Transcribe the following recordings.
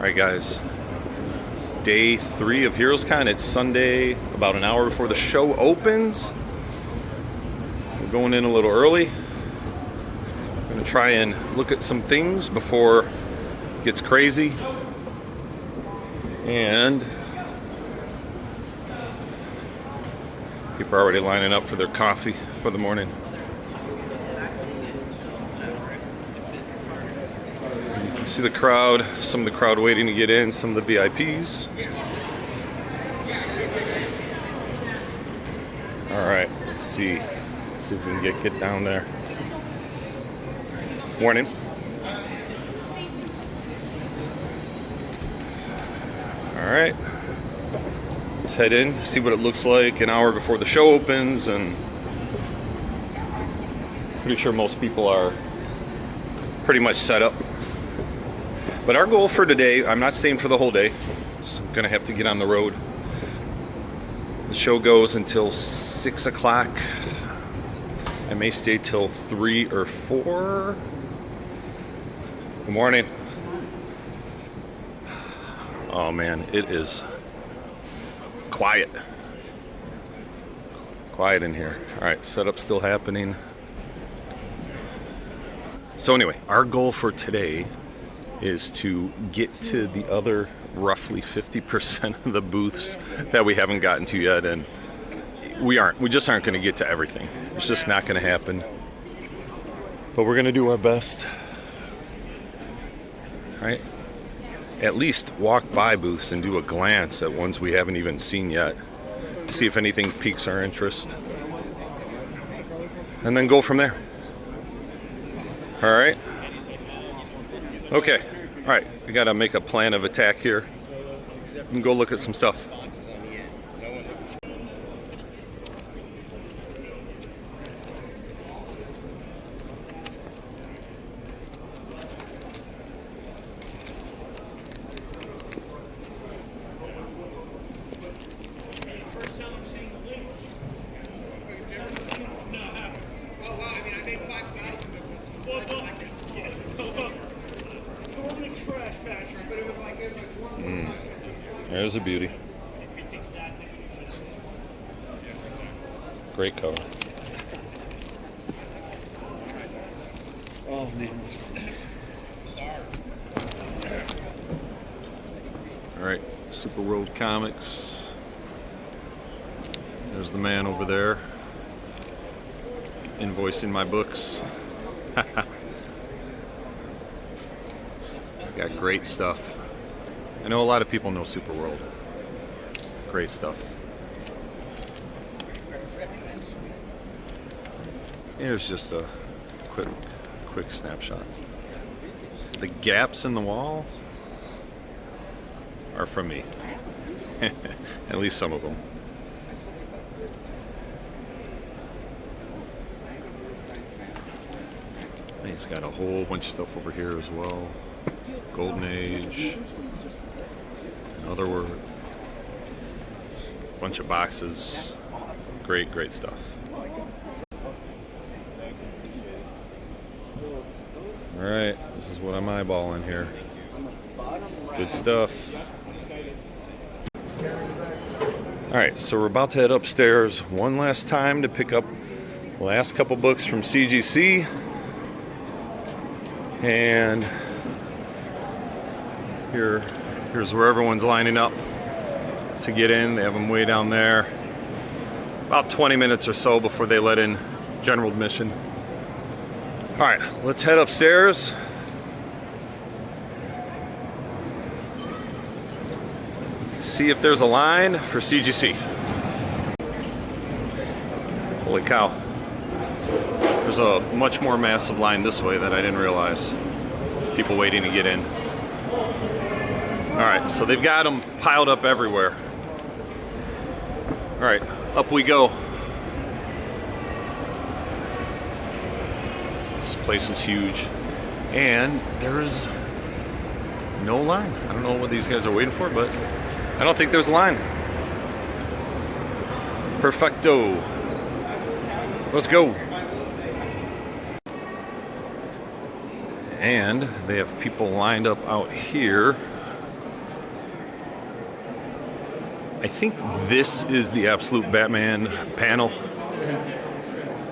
Alright guys, day 3 of HeroesCon. It's Sunday, about an hour before the show opens. We're going in a little early. I'm going to try and look at some things before it gets crazy. And people are already lining up for their coffee for the morning. You can see the crowd, some of the crowd waiting to get in, some of the VIPs. Alright, let's see. See if we can get down there. Morning. Alright. Let's head in, see what it looks like an hour before the show opens, and pretty sure most people are pretty much set up. But our goal for today, I'm not staying for the whole day, so I'm gonna have to get on the road. The show goes until 6 o'clock. I may stay till 3 or 4. Good morning. Oh man, it is quiet. Quiet in here. Alright, setup still happening. So anyway, our goal for today is to get to the other roughly 50% of the booths that we haven't gotten to yet, and we just aren't going to get to everything. It's just not going to happen. But we're going to do our best. Right? At least walk by booths and do a glance at ones we haven't even seen yet. See if anything piques our interest. And then go from there. All right? Okay. All right. We got to make a plan of attack here and go look at some stuff. There's a beauty. Great cover. Oh man. Alright, Super World Comics. There's the man over there invoicing my books. Got great stuff. I know a lot of people know Super World. Great stuff. Here's just a quick snapshot. The gaps in the wall are from me. At least some of them. He's got a whole bunch of stuff over here as well. Golden Age. Another word. Bunch of boxes. Great stuff. Alright, this is what I'm eyeballing here. Good stuff. Alright, so we're about to head upstairs one last time to pick up the last couple books from CGC. And here's where everyone's lining up to get in. They have them way down there. About 20 minutes or so before they let in general admission. All right, let's head upstairs. See if there's a line for CGC. Holy cow. There's a much more massive line this way that I didn't realize. People waiting to get in. Alright, so they've got them piled up everywhere. Alright, up we go. This place is huge. And there is no line. I don't know what these guys are waiting for, but I don't think there's a line. Perfecto. Let's go. And they have people lined up out here I think this is the Absolute Batman panel.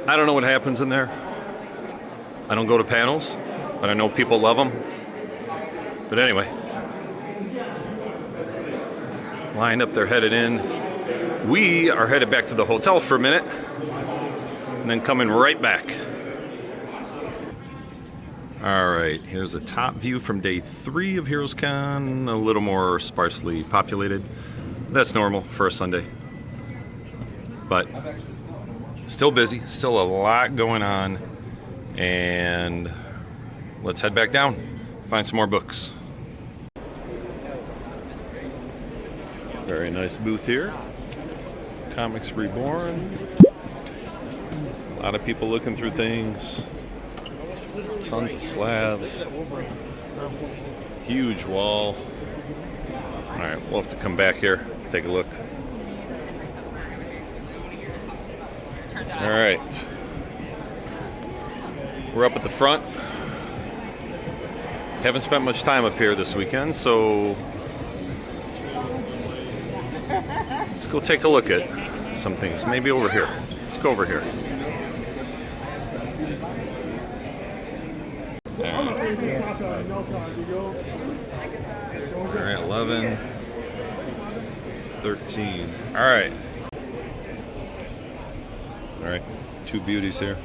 I don't know what happens in there. I don't go to panels, but I know people love them. But anyway, lined up, they're headed in. We are headed back to the hotel for a minute, and then coming right back. All right, here's a top view from day 3 of HeroesCon, a little more sparsely populated. That's normal for a Sunday. But still busy, still a lot going on. And let's head back down, find some more books. Very nice booth here. Comics Reborn. A lot of people looking through things. Tons of slabs. Huge wall. All right, we'll have to come back here, take a look. All right. We're up at the front. Haven't spent much time up here this weekend, so let's go take a look at some things. Maybe over here. Let's go over here. All right, 11, 13. All right. All right, 2 beauties here.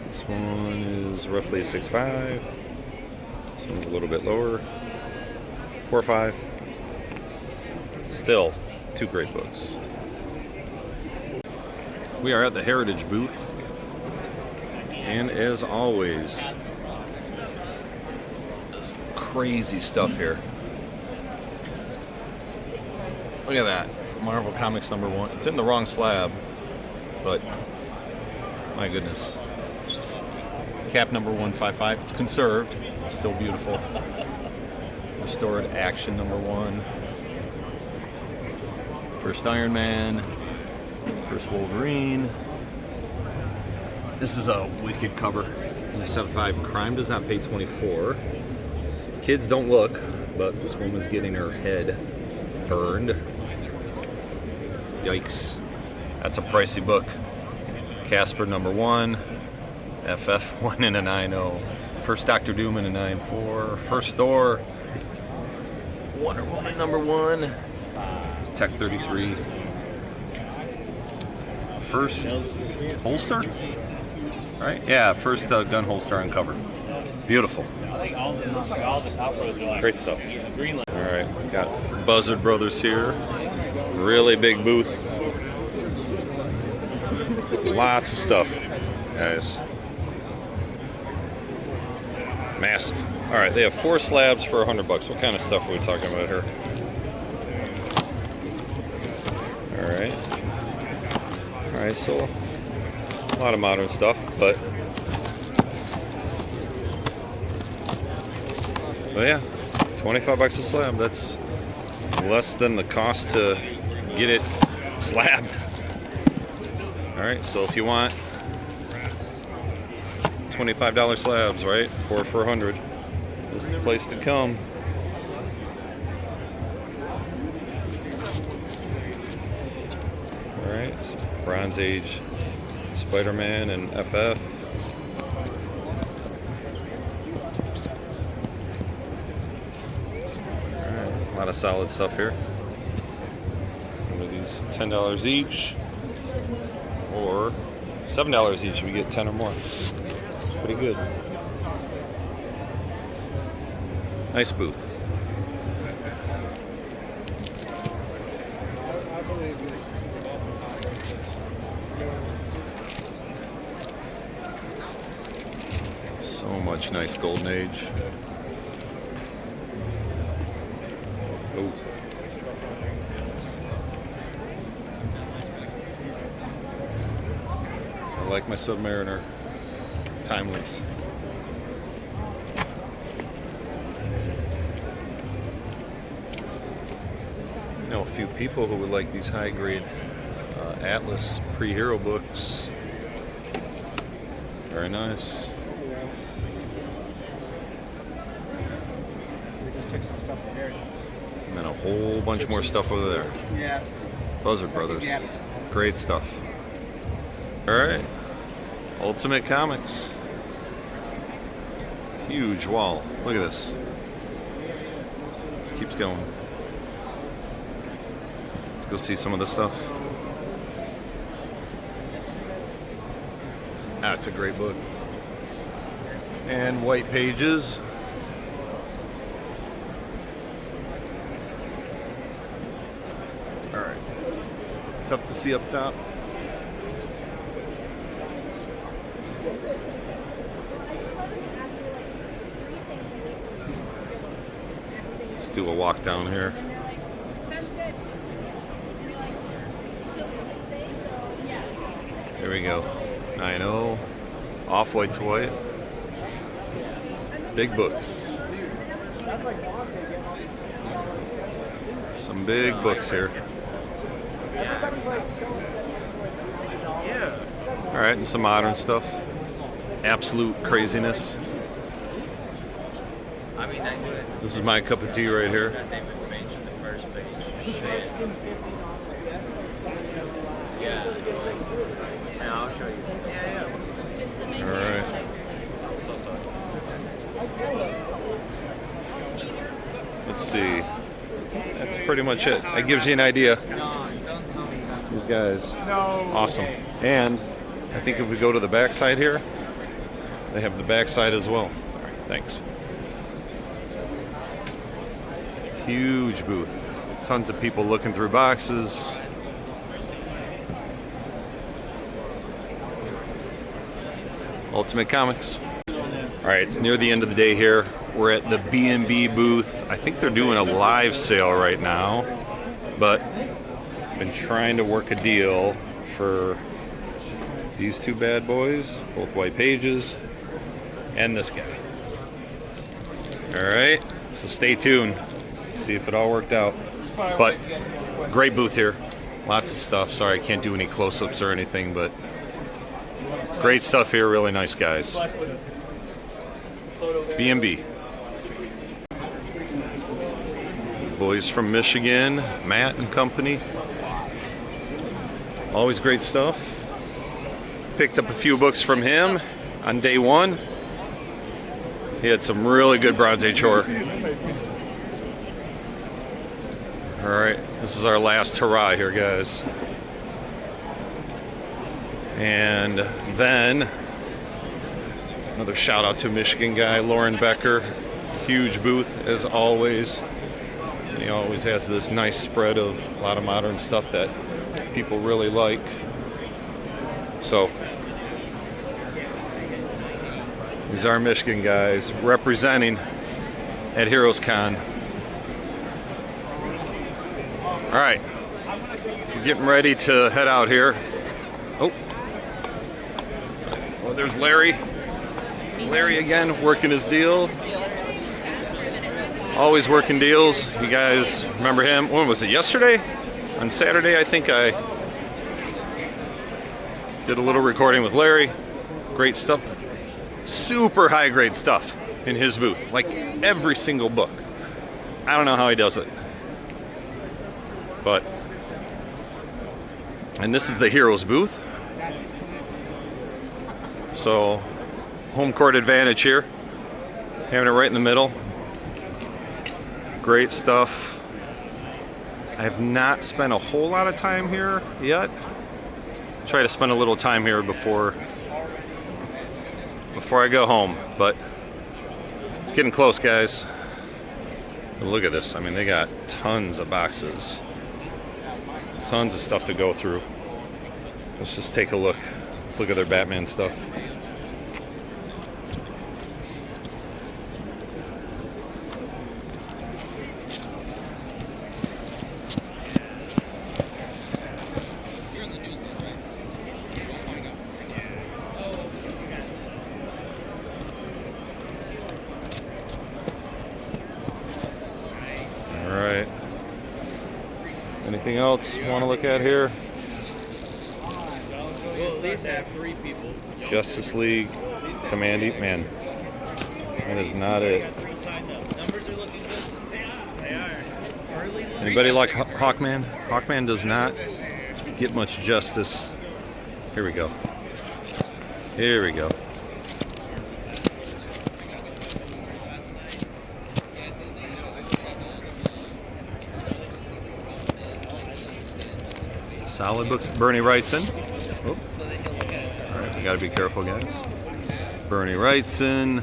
This one is roughly a 6.5. This one's a little bit lower, 4.5. Still, 2 great books. We are at the Heritage booth, and as always, some crazy stuff here. Look at that, Marvel Comics #1. It's in the wrong slab, but my goodness. Cap number 155. It's conserved. It's still beautiful. Restored Action #1. First Iron Man. First Wolverine. This is a wicked cover. 75. Crime Does Not Pay 24. Kids don't look, but this woman's getting her head burned. Yikes. That's a pricey book. Casper #1. FF1 in a 9.0. First Doctor Doom in a 9.4. First Thor. Wonder Woman #1. Tech 33. First holster? Right? Yeah, first gun holster uncovered. Beautiful. Great stuff. Alright, we got Buzzard Brothers here. Really big booth. Lots of stuff, guys. Massive. Alright, they have 4 slabs for $100. What kind of stuff are we talking about here? Alright. Alright, so a lot of modern stuff, but yeah, $25 a slab. That's less than the cost to get it slabbed. Alright, so if you want $25 slabs, right? 4 for $100. This is the place to come. Alright, some Bronze Age Spider-Man and FF. Alright, a lot of solid stuff here. One of these $10 each, or $7 each if you get 10 or more. Pretty good. Nice booth. So much nice Golden Age. Oh. I like my Submariner. Timeless. I know a few people who would like these high grade Atlas pre-hero books. Very nice. And then a whole bunch more stuff over there. Yeah. Buzzard Brothers. Great stuff. Alright. Ultimate Comics. Huge wall. Look at this. This keeps going. Let's go see some of this stuff. Ah, it's a great book. And White Pages. Alright. Tough to see up top. Let's do a walk down here. There we go. 9-0. Off-white to white. Big books. Some big books here. Alright, and some modern stuff. Absolute craziness. This is my cup of tea right here. I'll show you. Alright. Let's see. That's pretty much it. That gives you an idea. These guys. Awesome. And I think if we go to the back side here, they have the back side as well. Sorry. Thanks. Huge booth. Tons of people looking through boxes. Ultimate Comics. Alright, it's near the end of the day here. We're at the B&B booth. I think they're doing a live sale right now, but I've been trying to work a deal for these two bad boys, both White Pages, and this guy. Alright, so stay tuned. See if it all worked out. But great booth here. Lots of stuff. Sorry I can't do any close-ups or anything, but great stuff here. Really nice guys. B&B. Boys from Michigan, Matt and company. Always great stuff. Picked up a few books from him on day one. He had some really good Bronze Age horror. Alright, this is our last hurrah here, guys. And then another shout out to Michigan guy, Lauren Becker. Huge booth as always. And he always has this nice spread of a lot of modern stuff that people really like. So these are Michigan guys representing at HeroesCon. All right, we're getting ready to head out here. Oh, well, there's Larry. Larry again, working his deal. Always working deals. You guys remember him? When was it? Yesterday? On Saturday, I think I did a little recording with Larry. Great stuff. Super high grade stuff in his booth. Like every single book. I don't know how he does it. But, and this is the Heroes booth. So, home court advantage here. Having it right in the middle. Great stuff. I have not spent a whole lot of time here yet. Try to spend a little time here before I go home, but it's getting close, guys. Look at this. I mean, they got tons of boxes. Tons of stuff to go through. Let's just take a look. Let's look at their Batman stuff. All right. Anything else you want to look at here? We'll at least have 3 people. Justice League, Command, man. That is not it. Numbers are looking good. They are. Anybody like Hawkman? Hawkman does not get much justice. Here we go. Here we go. Solid books. Bernie Wrightson. Oh. All right, we got to be careful, guys. Bernie Wrightson.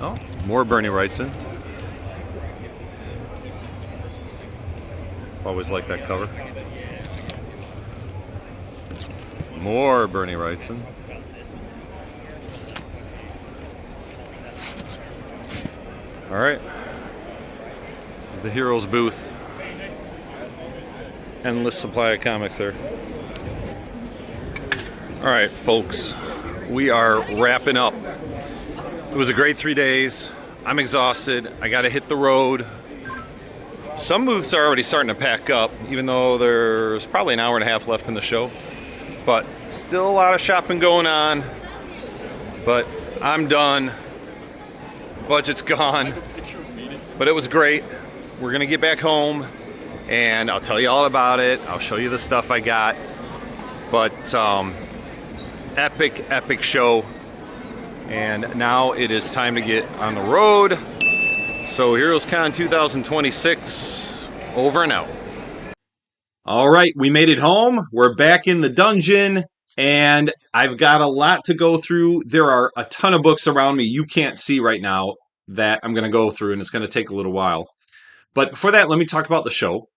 Oh, more Bernie Wrightson. Always like that cover. More Bernie Wrightson. All right. This is the Heroes booth. Endless supply of comics there. All right, folks. We are wrapping up. It was a great 3 days. I'm exhausted. I got to hit the road. Some booths are already starting to pack up, even though there's probably an hour and a half left in the show. But still a lot of shopping going on. But I'm done. Budget's gone. But it was great. We're going to get back home, and I'll tell you all about it. I'll show you the stuff I got. But epic show. And now it is time to get on the road. So HeroesCon 2026, over and out. All right, we made it home. We're back in the dungeon, and I've got a lot to go through. There are a ton of books around me you can't see right now that I'm going to go through, and it's going to take a little while. But before that, let me talk about the show.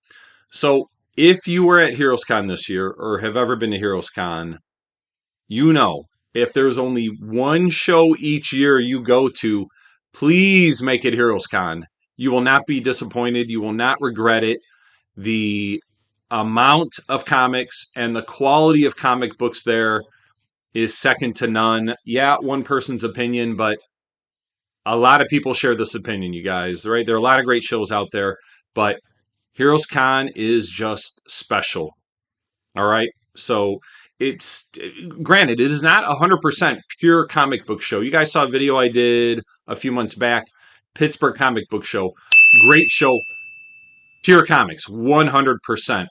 So if you were at HeroesCon this year or have ever been to HeroesCon, you know, if there's only one show each year you go to, please make it HeroesCon. You will not be disappointed. You will not regret it. The amount of comics and the quality of comic books there is second to none. Yeah, one person's opinion, but a lot of people share this opinion, you guys, right? There are a lot of great shows out there, but HeroesCon is just special. All right. So it's granted, it is not 100% pure comic book show. You guys saw a video I did a few months back, Pittsburgh Comic Book Show. Great show. Pure comics, 100%.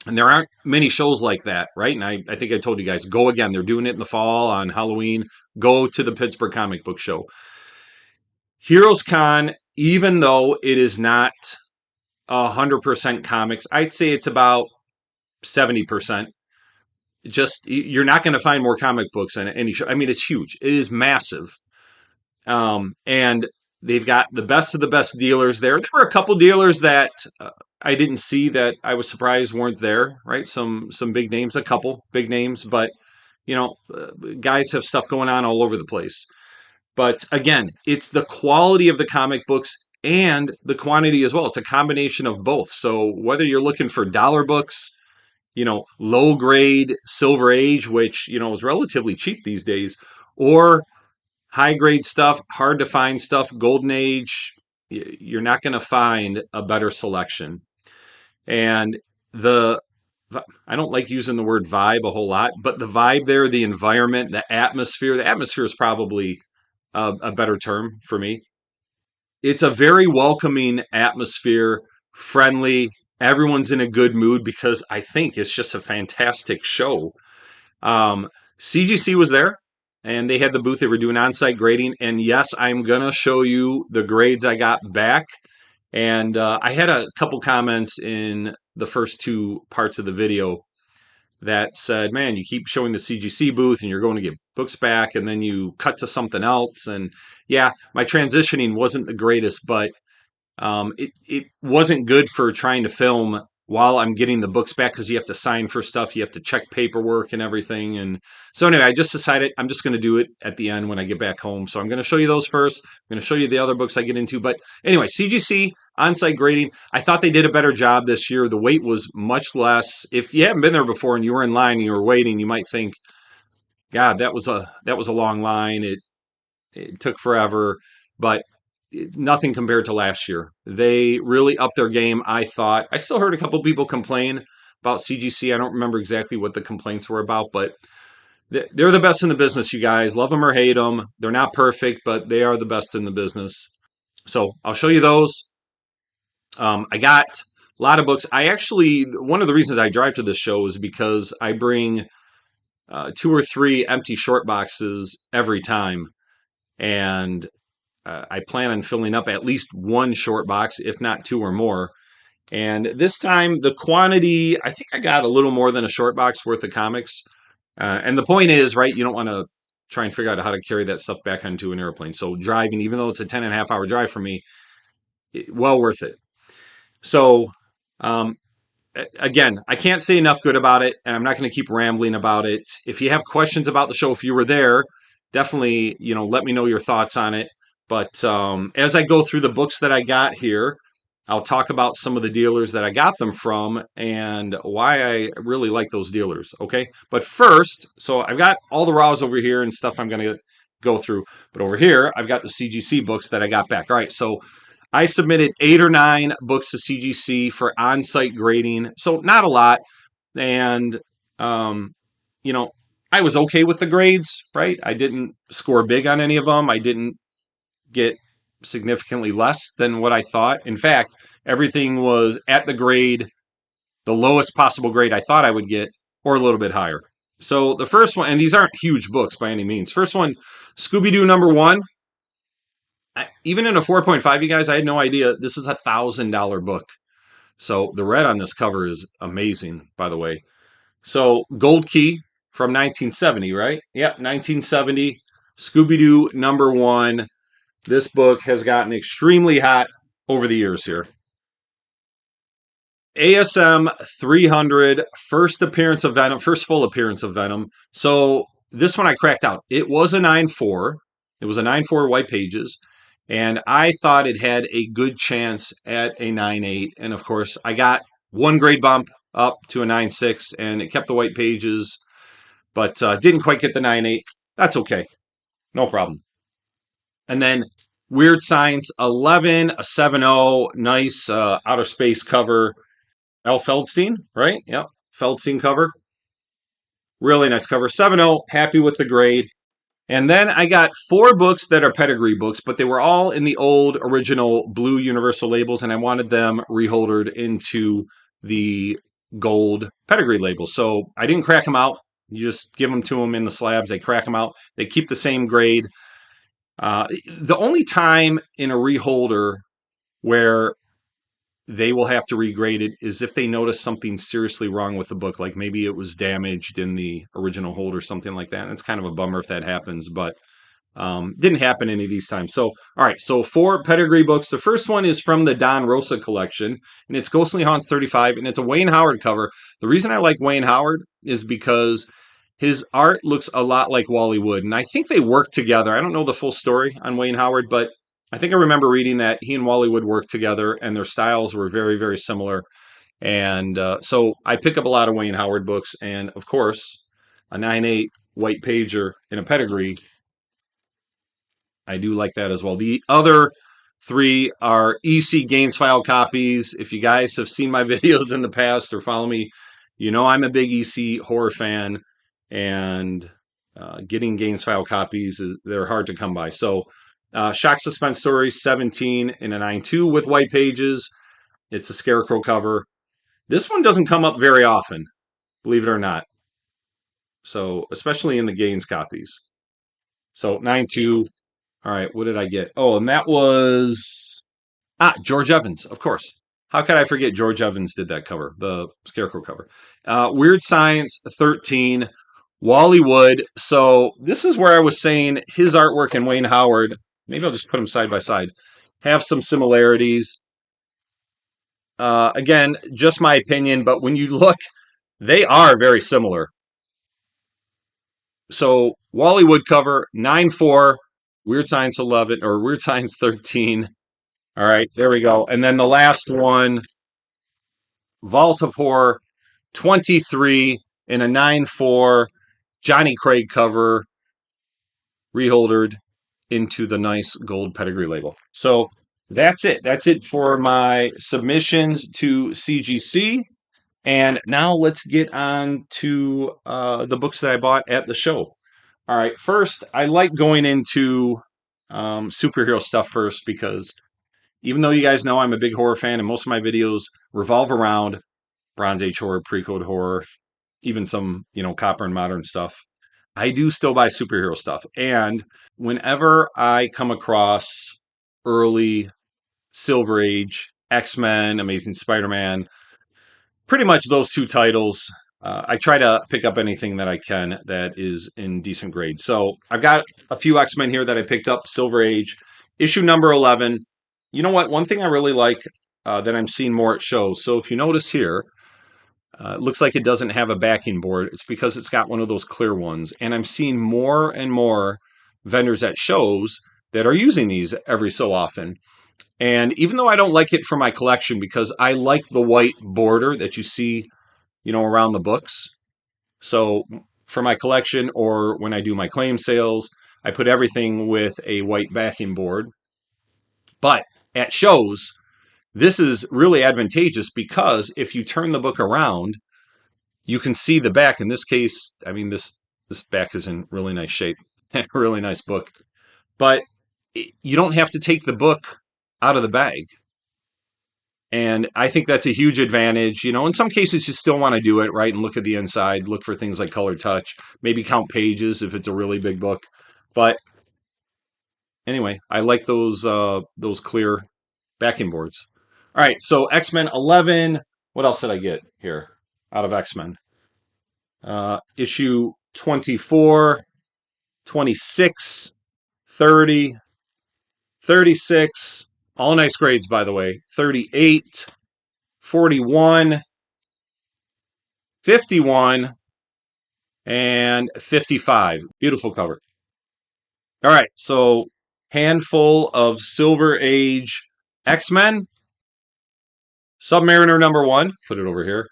And there aren't many shows like that, right? And I think I told you guys, go again. They're doing it in the fall on Halloween. Go to the Pittsburgh Comic Book Show. HeroesCon, even though it is not 100% comics, I'd say it's about 70%. Just, you're not going to find more comic books in any show. I mean, it's huge. It is massive. And they've got the best of the best dealers there. There were a couple dealers that I didn't see that I was surprised weren't there, right? Some big names, a couple big names, but guys have stuff going on all over the place. But again, it's the quality of the comic books and the quantity as well. It's a combination of both. So whether you're looking for dollar books, low grade Silver Age, which, is relatively cheap these days, or high grade stuff, hard to find stuff, Golden Age, you're not going to find a better selection. And I don't like using the word vibe a whole lot, but the vibe there, the environment, the atmosphere is probably a better term for me. It's a very welcoming atmosphere, friendly. Everyone's in a good mood because I think it's just a fantastic show. CGC was there, and they had the booth. They were doing on-site grading. And yes, I'm going to show you the grades I got back. And I had a couple comments in the first two parts of the video that said, man, you keep showing the CGC booth and you're going to get books back, and then you cut to something else. And yeah, my transitioning wasn't the greatest, but it wasn't good for trying to film while I'm getting the books back, because you have to sign for stuff, you have to check paperwork and everything. And so anyway, I just decided I'm just going to do it at the end when I get back home. So I'm going to show you those first. I'm going to show you the other books I get into. But anyway, CGC on-site grading, I thought they did a better job this year. The wait was much less. If you haven't been there before and you were in line and you were waiting, you might think, God, that was a long line. It took forever, but it's nothing compared to last year. They really upped their game, I thought. I still heard a couple people complain about CGC. I don't remember exactly what the complaints were about, but They're the best in the business, you guys. Love them or hate them. They're not perfect, but they are the best in the business. So I'll show you those. I got a lot of books. I actually, one of the reasons I drive to this show is because I bring two or three empty short boxes every time. And I plan on filling up at least one short box, if not two or more. And this time, the quantity, I think I got a little more than a short box worth of comics. And the point is, right, you don't want to try and figure out how to carry that stuff back onto an airplane. So driving, even though it's a 10.5 hour drive for me, well worth it. So, um, again, I can't say enough good about it, and I'm not going to keep rambling about it. If you have questions about the show, if you were there, definitely, let me know your thoughts on it. But as I go through the books that I got here, I'll talk about some of the dealers that I got them from and why I really like those dealers. Okay. But first, so I've got all the raws over here and stuff I'm going to go through. But over here, I've got the CGC books that I got back. All right. So I submitted 8 or 9 books to CGC for on site grading. So not a lot. And, um, you know, I was okay with the grades, right? I didn't score big on any of them. I didn't get significantly less than what I thought. In fact, everything was at the grade, the lowest possible grade I thought I would get, or a little bit higher. So the first one, and these aren't huge books by any means. First one, Scooby Doo #1. Even in a 4.5, you guys, I had no idea this is $1,000 book. So the red on this cover is amazing, by the way. So Gold Key from 1970, right? Yep, 1970. Scooby Doo #1. This book has gotten extremely hot over the years here. ASM 300, first appearance of Venom, first full appearance of Venom. So this one I cracked out. It was a 9.4. It was a 9.4 white pages. And I thought it had a good chance at a 9.8. And of course, I got one grade bump up to a 9.6, and it kept the white pages, but didn't quite get the 9.8. That's okay. No problem. And then Weird Science 11, a 7.0, nice outer space cover. L. Feldstein, right? Yep. Feldstein cover. Really nice cover. 7.0, happy with the grade. And then I got 4 books that are pedigree books, but they were all in the old original blue universal labels, and I wanted them reholdered into the gold pedigree labels. So I didn't crack them out. You just give them to them in the slabs. They crack them out. They keep the same grade. The only time in a reholder where they will have to regrade it is if they notice something seriously wrong with the book, like maybe it was damaged in the original hold or something like that. And it's kind of a bummer if that happens, but didn't happen any of these times. So, all right, so 4 pedigree books. The first one is from the Don Rosa collection, and it's Ghostly Haunts 35, and it's a Wayne Howard cover. The reason I like Wayne Howard is because his art looks a lot like Wally Wood, and I think they work together. I don't know the full story on Wayne Howard, but I think I remember reading that he and Wally Wood worked together, and their styles were very, very similar. And so I pick up a lot of Wayne Howard books, and of course, a 9.8 white pager in a pedigree. I do like that as well. The other 3 are EC Gaines file copies. If you guys have seen my videos in the past or follow me, you know I'm a big EC horror fan, and getting Gaines file copies, they're hard to come by. So Shock Suspense Stories 17 in a 9.2 with white pages. It's a Scarecrow cover. This one doesn't come up very often, believe it or not. So, especially in the Gaines copies. So, 9.2. All right, what did I get? Oh, and that was George Evans, of course. How could I forget George Evans did that cover, the Scarecrow cover? Weird Science 13, Wally Wood. So this is where I was saying his artwork and Wayne Howard, maybe I'll just put them side by side, have some similarities. Again, just my opinion, but when you look, they are very similar. So Wally Wood cover, 9.4, Weird Science 11, or Weird Science 13. All right, there we go. And then the last one, Vault of Horror 23 in a 9.4, Johnny Craig cover, reholdered into the nice gold pedigree label. So that's it. That's it for my submissions to CGC. And now let's get on to the books that I bought at the show. All right, first, I like going into superhero stuff first because even though you guys know I'm a big horror fan and most of my videos revolve around Bronze Age horror, pre-code horror, even some, copper and modern stuff, I do still buy superhero stuff. And whenever I come across early Silver Age, X-Men, Amazing Spider-Man, pretty much those two titles, I try to pick up anything that I can that is in decent grade. So I've got a few X-Men here that I picked up, Silver Age, issue number 11. You know what? One thing I really like that I'm seeing more at shows. So if you notice here, it looks like it doesn't have a backing board. It's because it's got one of those clear ones. And I'm seeing more and more vendors at shows that are using these every so often. And even though I don't like it for my collection because I like the white border that you see, around the books. So for my collection or when I do my claim sales, I put everything with a white backing board. But at shows, this is really advantageous because if you turn the book around, you can see the back. In this case, I mean, this back is in really nice shape. Really nice book. But you don't have to take the book out of the bag. And I think that's a huge advantage. In some cases, you still want to do it, right? And look at the inside, look for things like color touch, maybe count pages if it's a really big book. But anyway, I like those clear backing boards. All right, so X-Men 11. What else did I get here out of X-Men? Issue 24, 26, 30, 36. All nice grades, by the way. 38, 41, 51, and 55. Beautiful cover. All right, so handful of Silver Age X-Men. Submariner number 1. Put it over here.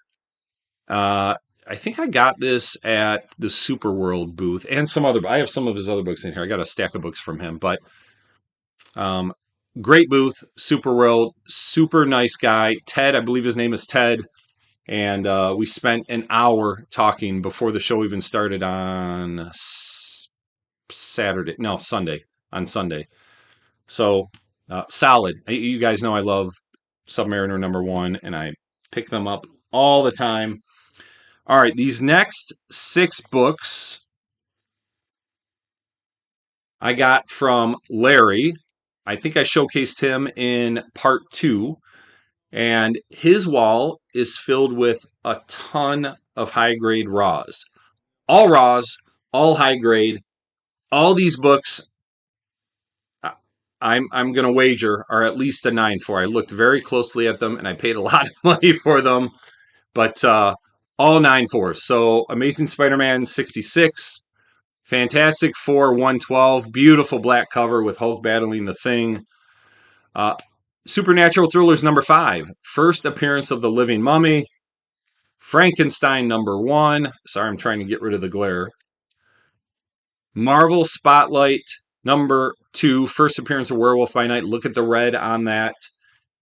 I think I got this at the Superworld booth and some other. I have some of his other books in here. I got a stack of books from him, but great booth, Superworld, super nice guy. Ted, I believe his name is Ted. And we spent an hour talking before the show even started on Sunday. On Sunday. So solid. You guys know I love Submariner number 1, and I pick them up all the time. All right, these next 6 books I got from Larry. I think I showcased him in part 2. And his wall is filled with a ton of high-grade raws. All raws, all high-grade. All these books, I'm going to wager, are at least a 9 for. I looked very closely at them, and I paid a lot of money for them. But all 9 4s. So Amazing Spider-Man 66, Fantastic Four 112, beautiful black cover with Hulk battling the Thing. Supernatural Thrillers number 5, first appearance of the Living Mummy. Frankenstein number 1. Sorry, I'm trying to get rid of the glare. Marvel Spotlight number 2, first appearance of Werewolf by Night. Look at the red on that.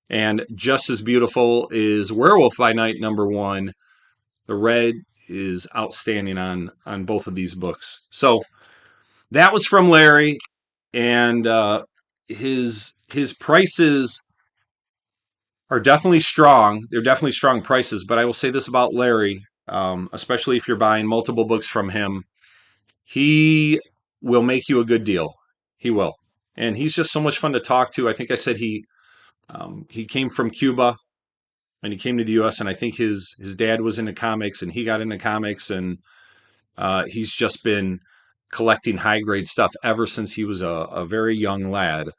And just as beautiful is Werewolf by Night number 1. The red is outstanding on both of these books. So that was from Larry, and his prices are definitely strong. They're definitely strong prices, but I will say this about Larry, especially if you're buying multiple books from him, he will make you a good deal. He will. And he's just so much fun to talk to. I think I said he came from Cuba and he came to the US, and I think his dad was into comics and he got into comics, and he's just been collecting high grade stuff ever since he was a very young lad.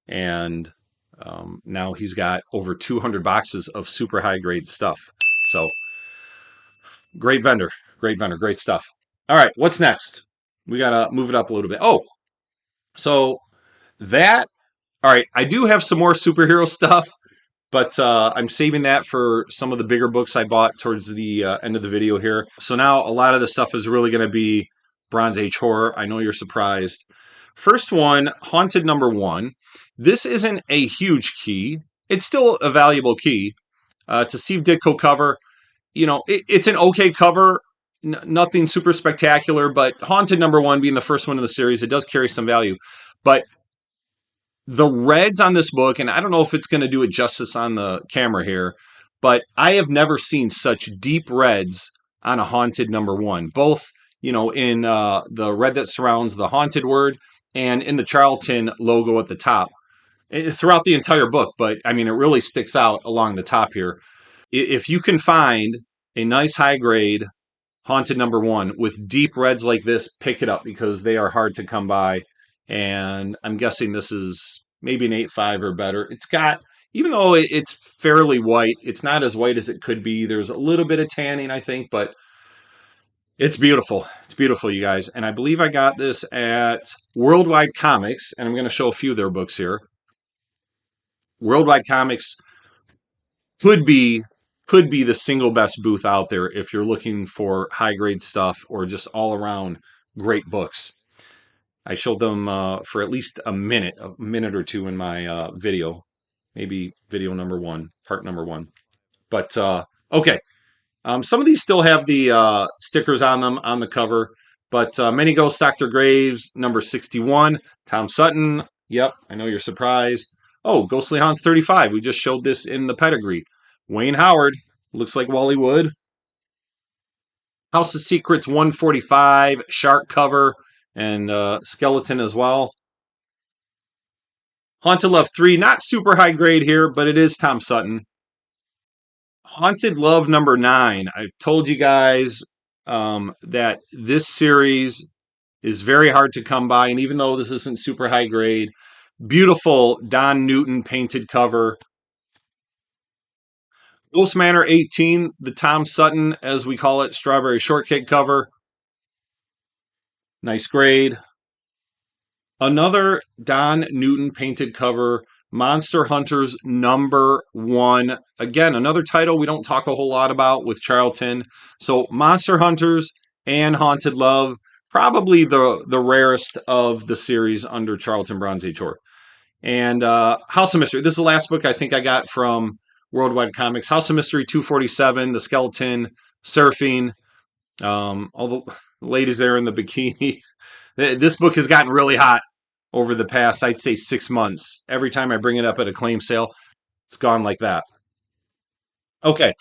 And now he's got over 200 boxes of super high grade stuff. So great vendor, great stuff. All right, what's next? We got to move it up a little bit. Oh, so that, all right, I do have some more superhero stuff, but I'm saving that for some of the bigger books I bought towards the end of the video here. So now a lot of the stuff is really going to be Bronze Age horror. I know you're surprised. First one, Haunted number 1. This isn't a huge key. It's still a valuable key. It's a Steve Ditko cover. it's an okay cover, nothing super spectacular, but Haunted #1 being the first one in the series, it does carry some value. But the reds on this book, and I don't know if it's going to do it justice on the camera here, but I have never seen such deep reds on a Haunted #1. Both, in the red that surrounds the Haunted word and in the Charlton logo at the top throughout the entire book. But I mean, it really sticks out along the top here. If you can find a nice high grade Haunted #1 with deep reds like this, pick it up because they are hard to come by. And I'm guessing this is maybe an 8.5 or better. It's got, even though it's fairly white, it's not as white as it could be. There's a little bit of tanning, I think, but it's beautiful. It's beautiful, you guys. And I believe I got this at Worldwide Comics, and I'm going to show a few of their books here. Worldwide Comics could be the single best booth out there if you're looking for high grade stuff or just all around great books. I showed them for at least a minute or two in my video, maybe video #1, part #1. But okay, some of these still have the stickers on them on the cover. But Many Ghosts, Dr. Graves, #61, Tom Sutton. Yep, I know you're surprised. Oh, Ghostly Haunts 35. We just showed this in the pedigree. Wayne Howard. Looks like Wally Wood. House of Secrets 145. Shark cover and skeleton as well. Haunted Love 3. Not super high grade here, but it is Tom Sutton. Haunted Love #9. I've told you guys that this series is very hard to come by. And even though this isn't super high grade, beautiful Don Newton painted cover. Ghost Manor 18, the Tom Sutton, as we call it, Strawberry Shortcake cover. Nice grade. Another Don Newton painted cover, Monster Hunters #1. Again, another title we don't talk a whole lot about with Charlton. So Monster Hunters and Haunted Love, probably the rarest of the series under Charlton Bronze Age Horror. And House of Mystery. This is the last book I think I got from Worldwide Comics. House of Mystery 247, the skeleton surfing, all the ladies there in the bikini. This book has gotten really hot over the past, I'd say, 6 months. Every time I bring it up at a claim sale, it's gone like that. Okay,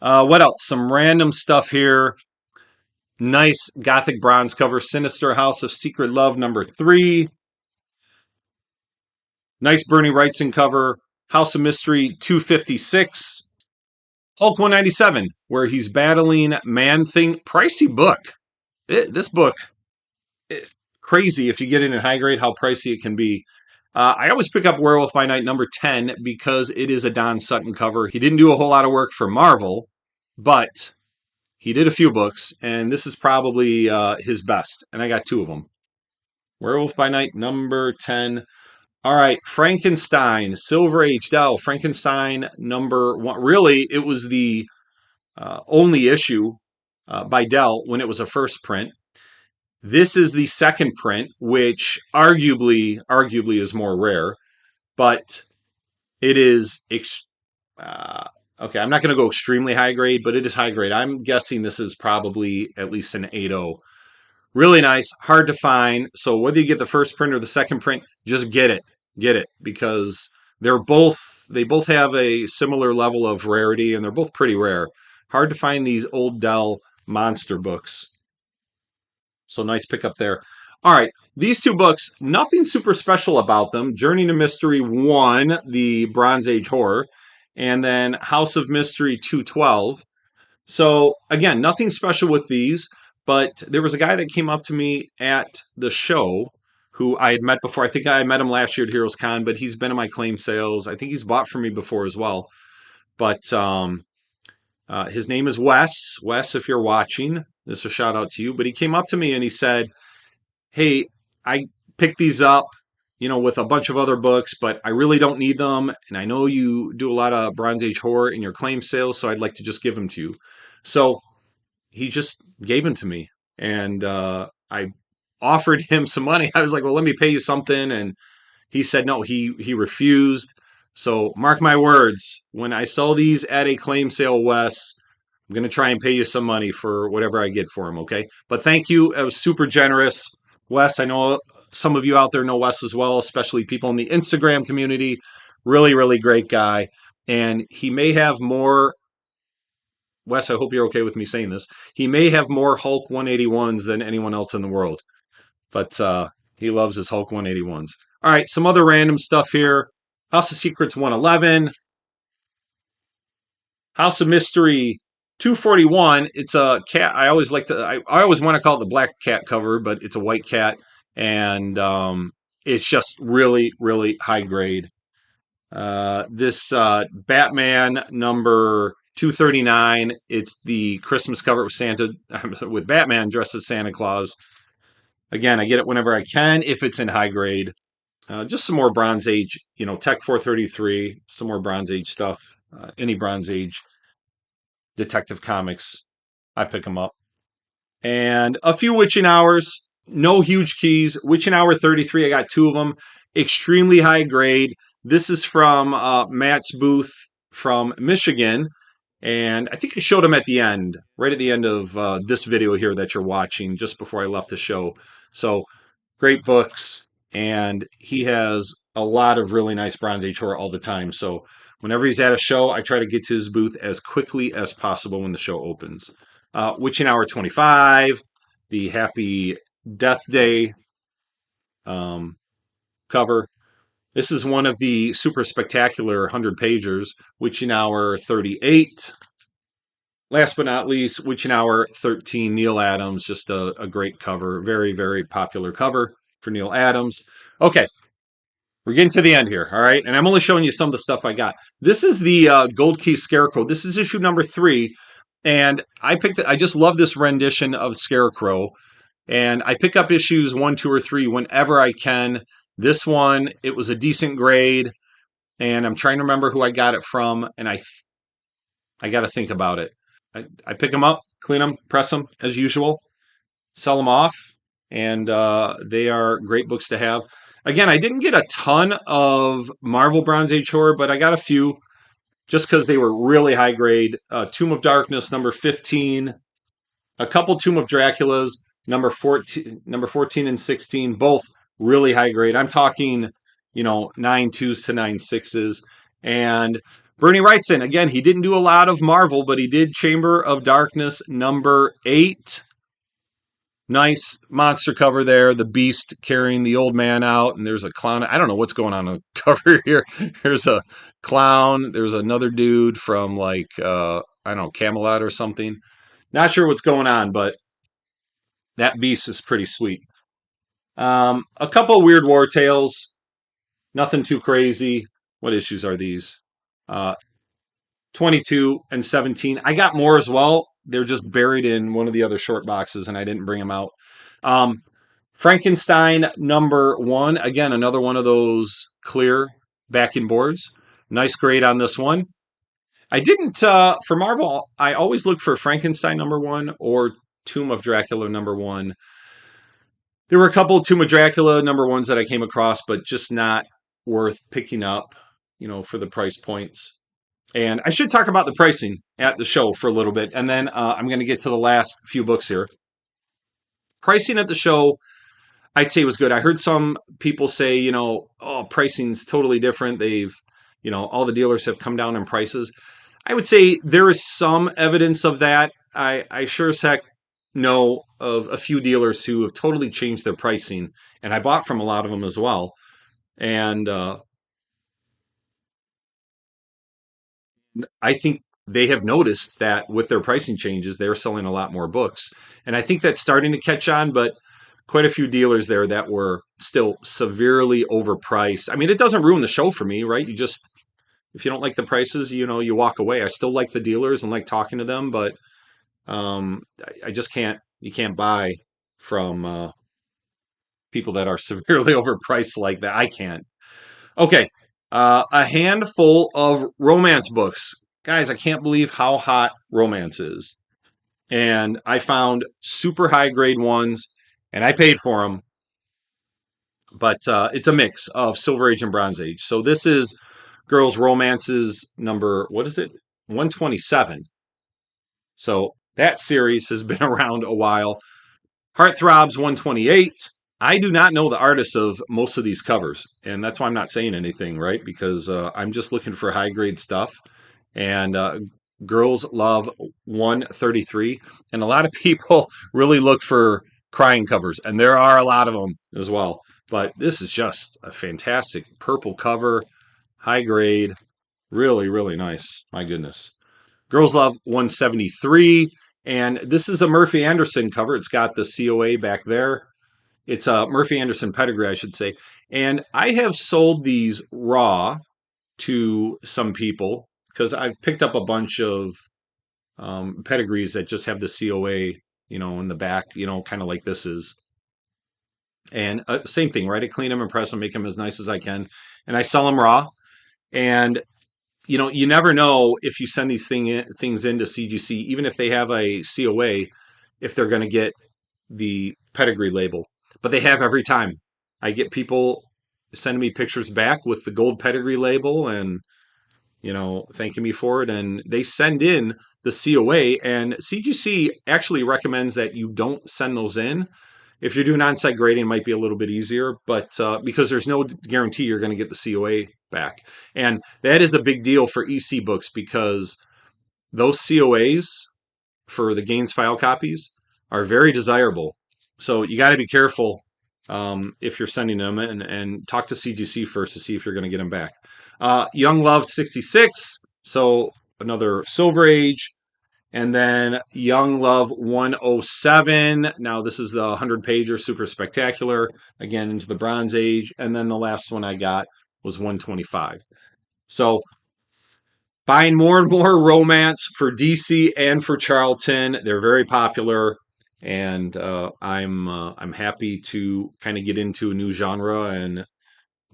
what else? Some random stuff here. Nice Gothic bronze cover, Sinister House of Secret Love #3. Nice Bernie Wrightson cover, House of Mystery 256. Hulk 197, where he's battling Man-Thing. Pricey book. This book, crazy if you get it in high grade, how pricey it can be. I always pick up Werewolf by Night #10 because it is a Don Sutton cover. He didn't do a whole lot of work for Marvel, but he did a few books, and this is probably his best. And I got 2 of them. Werewolf by Night #10. All right, Frankenstein, Silver Age Dell, Frankenstein #1. Really, it was the only issue by Dell when it was a first print. This is the second print, which arguably is more rare, but it is okay. I'm not going to go extremely high grade, but it is high grade. I'm guessing this is probably at least an 8.0. Really nice, hard to find. So whether you get the first print or the second print, just get it, because they both have a similar level of rarity, and they're both pretty rare. Hard to find these old Dell monster books. So nice pickup there. All right, these 2 books, nothing super special about them. Journey to Mystery 1, the Bronze Age horror, and then House of Mystery 212. So again, nothing special with these, but there was a guy that came up to me at the show who I had met before. I think I met him last year at HeroesCon, but he's been in my claim sales. I think he's bought from me before as well. But his name is Wes. Wes, if you're watching, this is a shout out to you. But he came up to me and he said, "Hey, I picked these up, with a bunch of other books, but I really don't need them. And I know you do a lot of Bronze Age horror in your claim sales, so I'd like to just give them to you." So he just gave them to me, and I offered him some money. I was like, "Well, let me pay you something," and he said no. He refused. So mark my words, when I sell these at a claim sale, Wes, I'm going to try and pay you some money for whatever I get for him, okay? But thank you. It was super generous. Wes, I know some of you out there know Wes as well, especially people in the Instagram community. Really, really great guy. And he may have more, Wes, I hope you're okay with me saying this. He may have more Hulk 181s than anyone else in the world, but he loves his Hulk 181s. All right, some other random stuff here. House of Secrets 111. House of Mystery 241. It's a cat. I always like to. I always want to call it the black cat cover, but it's a white cat, and it's just really, really high grade. This Batman number 239. It's the Christmas cover with Santa with Batman dressed as Santa Claus. Again, I get it whenever I can if it's in high grade. Just some more Bronze Age, Tech 433, some more Bronze Age stuff. Any Bronze Age Detective Comics, I pick them up. And a few Witching Hours, no huge keys. Witching Hour 33, I got two of them. Extremely high grade. This is from Matt's booth from Michigan. And I think I showed him at the end, right at the end of this video here that you're watching, just before I left the show. So great books. And he has a lot of really nice Bronze Age horror all the time. So whenever he's at a show, I try to get to his booth as quickly as possible when the show opens. Witching Hour 25, the Happy Death Day cover. This is one of the super spectacular 100 pagers, Witching Hour 38. Last but not least, Witching Hour 13, Neil Adams, just a great cover. Very, very popular cover for Neil Adams. Okay, we're getting to the end here, all right? And I'm only showing you some of the stuff I got. This is the Gold Key Scarecrow. This is issue number 3, and I just love this rendition of Scarecrow, and I pick up issues 1, 2, or 3 whenever I can. This one, it was a decent grade, and I'm trying to remember who I got it from, and I got to think about it. I pick them up, clean them, press them as usual, sell them off, and they are great books to have. Again, I didn't get a ton of Marvel Bronze Age horror, but I got a few just because they were really high grade. Tomb of Darkness, number 15. A couple Tomb of Draculas, number 14 and 16, both really high grade. I'm talking, 9.2s to 9.6s. And Bernie Wrightson, again, he didn't do a lot of Marvel, but he did Chamber of Darkness, number 8. Nice monster cover there. The Beast carrying the old man out, and there's a clown. I don't know what's going on the cover here. There's a clown. There's another dude from I don't know, Camelot or something. Not sure what's going on, but that Beast is pretty sweet. A couple weird war tales. Nothing too crazy. What issues are these? 22 and 17. I got more as well. They're just buried in one of the other short boxes, and I didn't bring them out. Frankenstein number 1. Again, another one of those clear backing boards. Nice grade on this one. I didn't, for Marvel, I always look for Frankenstein number 1 or Tomb of Dracula number 1. There were a couple of Tomb of Dracula number 1s that I came across, but just not worth picking up, for the price points. And I should talk about the pricing at the show for a little bit, and then I'm going to get to the last few books here. Pricing at the show, I'd say was good. I heard some people say, pricing's totally different. They've, all the dealers have come down in prices. I would say there is some evidence of that. I sure as heck know of a few dealers who have totally changed their pricing, and I bought from a lot of them as well. And I think they have noticed that with their pricing changes, they're selling a lot more books. And I think that's starting to catch on, but quite a few dealers there that were still severely overpriced. I mean, it doesn't ruin the show for me, right? If you don't like the prices, you walk away. I still like the dealers and like talking to them, but I just you can't buy from people that are severely overpriced like that. I can't. Okay. A handful of romance books. Guys, I can't believe how hot romance is. And I found super high grade ones, and I paid for them. But it's a mix of Silver Age and Bronze Age. So this is Girls' Romances number, what is it? 127. So that series has been around a while. Heartthrobs 128. I do not know the artists of most of these covers, and that's why I'm not saying anything, right? Because I'm just looking for high grade stuff. And Girls Love 133. And a lot of people really look for crying covers, and there are a lot of them as well. But this is just a fantastic purple cover, high grade, really, really nice. My goodness. Girls Love 173. And this is a Murphy Anderson cover. It's got the COA back there. It's a Murphy Anderson pedigree, I should say. And I have sold these raw to some people because I've picked up a bunch of pedigrees that just have the COA, in the back, kind of like this is. And same thing, right? I clean them and press them, make them as nice as I can. And I sell them raw. And you never know if you send these things into CGC, even if they have a COA, if they're going to get the pedigree label. But they have every time. I get people sending me pictures back with the gold pedigree label and, thanking me for it. And they send in the COA, and CGC actually recommends that you don't send those in. If you're doing on-site grading, it might be a little bit easier, but because there's no guarantee you're going to get the COA back. And that is a big deal for EC books because those COAs for the Gaines file copies are very desirable. So you got to be careful if you're sending them and talk to CGC first to see if you're going to get them back. Young Love 66, so another Silver Age. And then Young Love 107. Now, this is the 100-pager, super spectacular, again, into the Bronze Age. And then the last one I got was 125. So, buying more and more romance for DC and for Charlton. They're very popular, and I'm happy to kind of get into a new genre and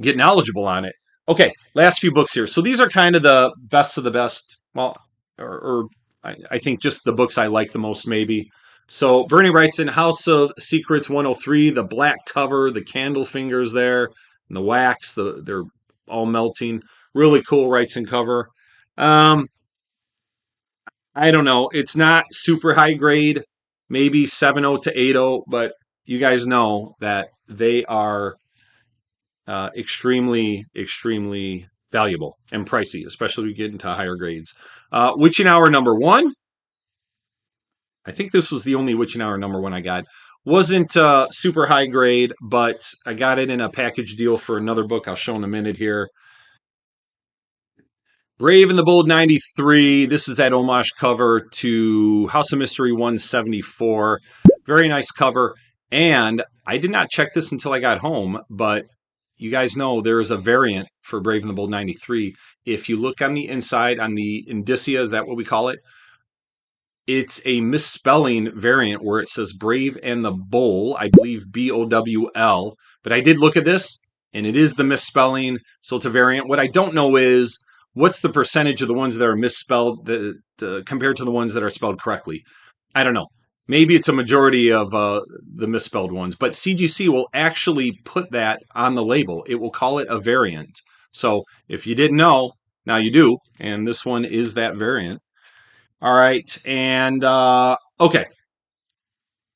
get knowledgeable on it. Okay, last few books here. So these are kind of the best of the best. Well, or I think just the books I like the most, maybe. So Bernie writes in House of Secrets 103, the black cover, the candle fingers there, and the wax, they're all melting. Really cool writes in cover. Um, I don't know. It's not super high grade, maybe 7.0 to 8.0, but you guys know that they are extremely, extremely valuable and pricey, especially when you get into higher grades. Witching Hour #1. I think this was the only Witching Hour #1 I got. Wasn't super high grade, but I got it in a package deal for another book I'll show in a minute here. Brave and the Bold 93. This is that homage cover to House of Mystery 174. Very nice cover. And I did not check this until I got home, but you guys know there is a variant for Brave and the Bold 93. If you look on the inside, on the indicia, is that what we call it? It's a misspelling variant where it says Brave and the Bowl, I believe BOWL. But I did look at this, and it is the misspelling, so it's a variant. What I don't know is what's the percentage of the ones that are misspelled compared to the ones that are spelled correctly. I don't know. Maybe it's a majority of the misspelled ones, but CGC will actually put that on the label. It will call it a variant. So if you didn't know, now you do, and this one is that variant. All right, and okay.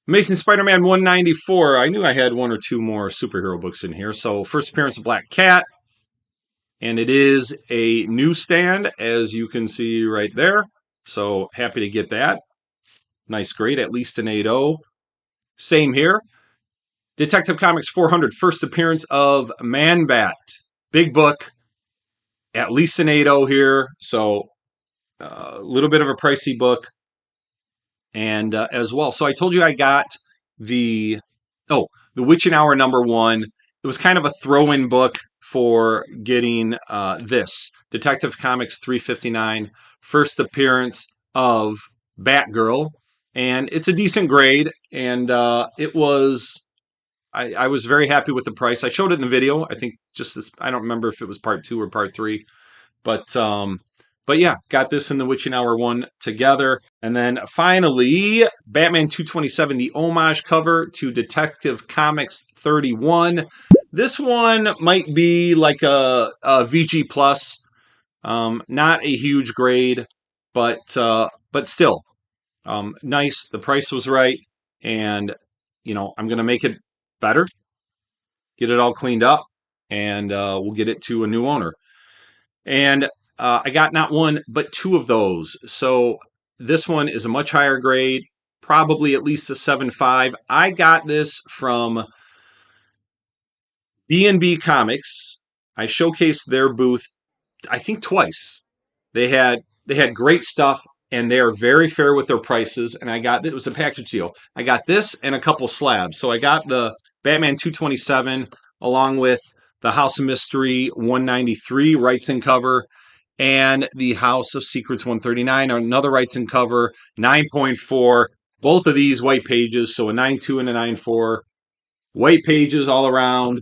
Amazing Spider-Man 194. I knew I had one or two more superhero books in here. So first appearance of Black Cat, and it is a newsstand, as you can see right there. So happy to get that. Nice grade, at least an 8.0. Same here. Detective Comics 400, first appearance of Man-Bat. Big book, at least an 8.0 here. So a little bit of a pricey book. And as well. So I told you I got the Witching Hour #1. It was kind of a throw-in book for getting this. Detective Comics 359, first appearance of Batgirl. And it's a decent grade. And it was... I was very happy with the price. I showed it in the video. I think just this, I don't remember if it was part 2 or part 3. But yeah, got this in the Witching Hour 1 together. And then finally, Batman 227, the homage cover to Detective Comics 31. This one might be like a VG plus, not a huge grade, but still nice. The price was right. And, I'm going to make it better, get it all cleaned up, and we'll get it to a new owner. And I got not one, but two of those. So this one is a much higher grade, probably at least a 7.5. I got this from B&B Comics. I showcased their booth, I think twice. They had great stuff, and they are very fair with their prices. And it was a package deal. I got this and a couple slabs. So I got the Batman 227 along with the House of Mystery 193 rights and cover, and the House of Secrets 139, another rights and cover, 9.4. Both of these white pages, so a 9.2 and a 9.4. White pages all around.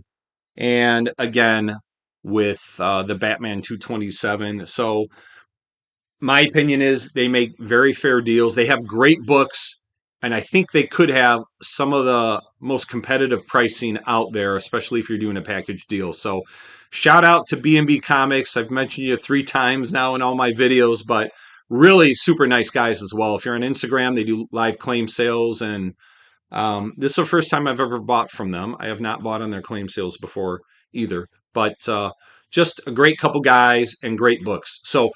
And again, with the Batman 227. So my opinion is they make very fair deals. They have great books, and I think they could have some of the most competitive pricing out there, especially if you're doing a package deal. So shout out to B&B Comics. I've mentioned you 3 times now in all my videos, but really super nice guys as well. If you're on Instagram, they do live claim sales, and this is the first time I've ever bought from them. I have not bought on their claim sales before either, but just a great couple guys and great books. So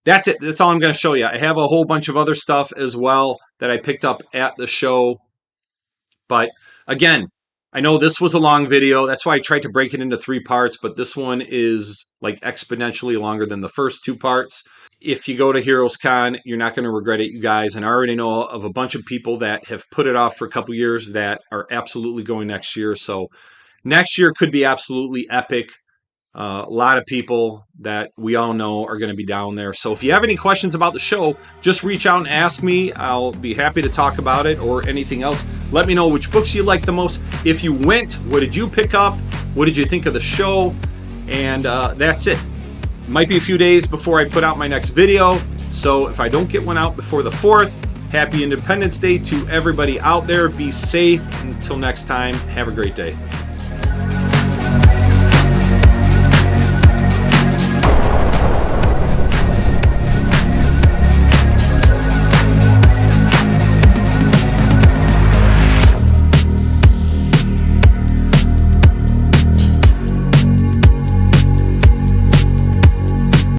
that's it. That's all I'm going to show you. I have a whole bunch of other stuff as well that I picked up at the show. But again, I know this was a long video. That's why I tried to break it into 3 parts, but this one is like exponentially longer than the first 2 parts. If you go to HeroesCon, you're not going to regret it, you guys. And I already know of a bunch of people that have put it off for a couple years that are absolutely going next year. So next year could be absolutely epic. A lot of people that we all know are going to be down there. So if you have any questions about the show, just reach out and ask me. I'll be happy to talk about it or anything else. Let me know which books you like the most. If you went, what did you pick up? What did you think of the show? And that's it. Might be a few days before I put out my next video. So if I don't get one out before the 4th, happy Independence Day to everybody out there. Be safe. Until next time, have a great day.